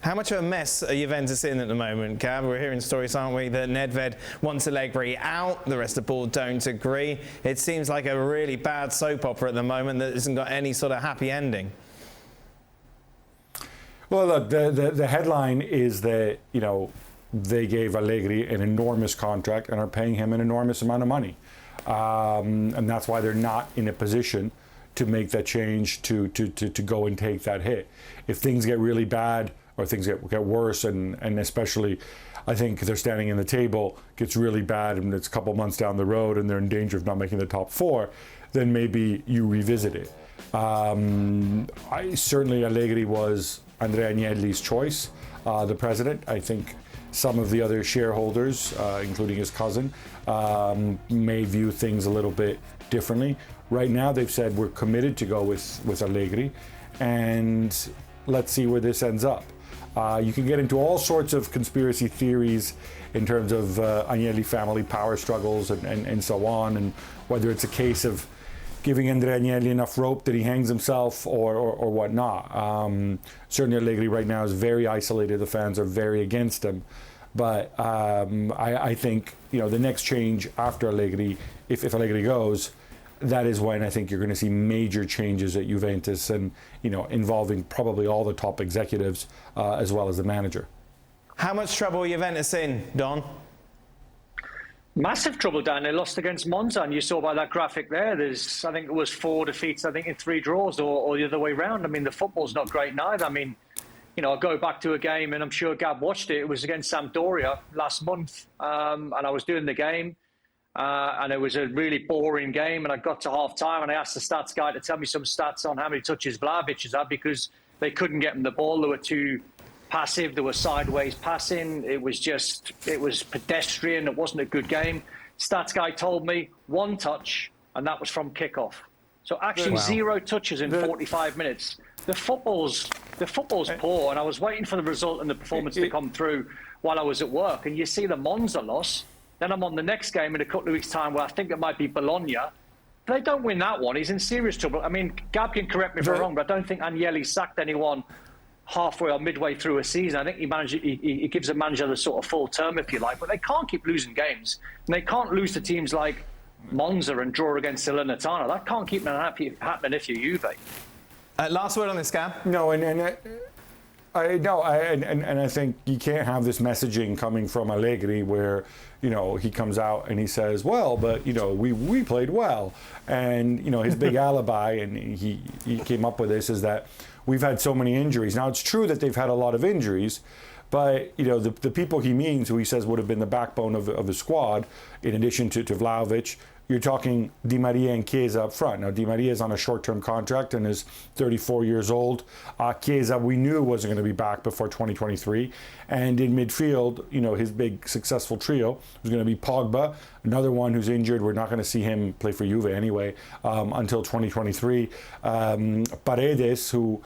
How much of a mess are Juventus in at the moment, Gab? We're hearing stories, aren't we, that Nedved wants Allegri out, the rest of the board don't agree. It seems like a really bad soap opera at the moment that hasn't got any sort of happy ending. Well, look, the headline is that, you know, they gave Allegri an enormous contract and are paying him an enormous amount of money. And that's why they're not in a position to make that change to go and take that hit. If things get really bad or things get worse, and especially I think they're standing in the table, gets really bad and it's a couple months down the road and they're in danger of not making the top four, then maybe you revisit it. Certainly Allegri was Andrea Agnelli's choice, the president. I think some of the other shareholders, including his cousin, may view things a little bit differently. Right now they've said we're committed to go with Allegri, and let's see where this ends up. You can get into all sorts of conspiracy theories in terms of Agnelli family power struggles and so on, and whether it's a case of giving Andrea Agnelli enough rope that he hangs himself or whatnot. Certainly Allegri right now is very isolated. The fans are very against him. But I think, you know, the next change after Allegri, if Allegri goes, that is when I think you're going to see major changes at Juventus, and, you know, involving probably all the top executives as well as the manager. How much trouble are Juventus in, Don? Massive trouble, Dan. They lost against Monza, and you saw by that graphic there, there's, I think it was 4 defeats, I think, in 3 draws, or the other way round. I mean, the football's not great neither. I mean, you know, I'll go back to a game, and I'm sure Gab watched it. It was against Sampdoria last month, and I was doing the game, and it was a really boring game, and I got to half-time, and I asked the stats guy to tell me some stats on how many touches Vlahovic has had, because they couldn't get him the ball. They were too passive. There was sideways passing. It was pedestrian. It wasn't a good game. Stats guy told me 1 touch, and that was from kickoff. So actually 0 touches in 45 minutes. The football's poor, and I was waiting for the result and the performance to come through while I was at work. And you see the Monza loss. Then I'm on the next game in a couple of weeks' time where I think it might be Bologna. If they don't win that one, he's in serious trouble. I mean, Gab can correct me if I'm wrong, but I don't think Agnelli sacked anyone halfway or midway through a season. I think he gives a manager the sort of full term, if you like, but they can't keep losing games. And they can't lose to teams like Monza and draw against Salernitana. That can't keep happening if you're Juve. Last word on this, Gab? No, and I think you can't have this messaging coming from Allegri where, you know, he comes out and he says, well, but, you know, we played well. And, you know, his big alibi, and he came up with this, is that we've had so many injuries. Now, it's true that they've had a lot of injuries, but, you know, the people he means, who he says would have been the backbone of his squad, in addition to Vlahovic, you're talking Di Maria and Chiesa up front. Now, Di Maria is on a short-term contract and is 34 years old. Chiesa, we knew wasn't going to be back before 2023. And in midfield, you know, his big successful trio was going to be Pogba, another one who's injured. We're not going to see him play for Juve anyway until 2023. Paredes, who,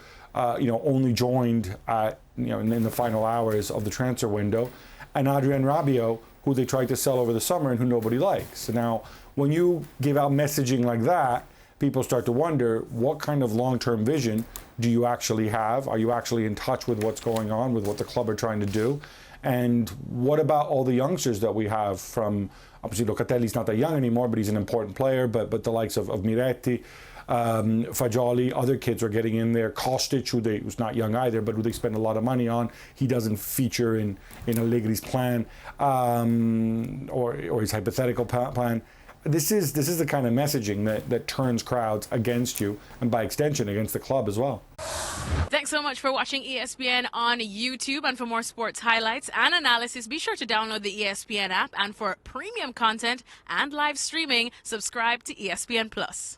you know, only joined at, you know, in the final hours of the transfer window. And Adrien Rabiot, who they tried to sell over the summer and who nobody likes. So now, when you give out messaging like that, people start to wonder, what kind of long-term vision do you actually have? Are you actually in touch with what's going on, with what the club are trying to do? And what about all the youngsters that we have from, obviously Locatelli's not that young anymore, but he's an important player, but the likes of Miretti, Fagioli, other kids are getting in there. Kostic, who's not young either, but who they spend a lot of money on. He doesn't feature in Allegri's plan or his hypothetical plan. This is the kind of messaging that turns crowds against you, and by extension against the club as well. Thanks so much for watching ESPN on YouTube, and for more sports highlights and analysis, be sure to download the ESPN app, and for premium content and live streaming, subscribe to ESPN Plus.